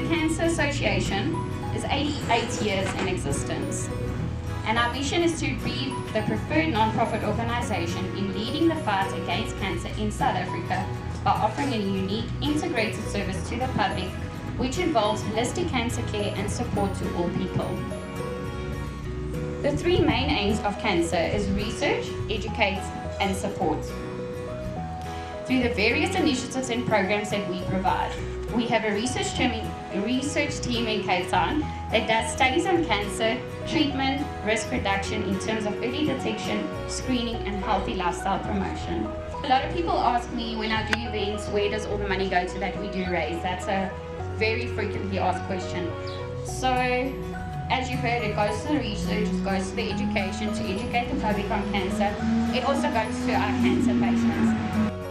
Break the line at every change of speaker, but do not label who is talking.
Cancer Association is 88 years in existence, and our mission is to be the preferred non-profit organization in leading the fight against cancer in South Africa by offering a unique integrated service to the public, which involves holistic cancer care and support to all people. The three main aims of Cansa is research, educate, and support. Through the various initiatives and programs that we provide, we have a research team in Cape Town that does studies on cancer, treatment, risk reduction in terms of early detection, screening, and healthy lifestyle promotion. A lot of people ask me when I do events, where does all the money go to that we do raise? That's a very frequently asked question. So, as you heard, it goes to the research, it goes to the education, to educate the public on cancer. It also goes to our cancer patients.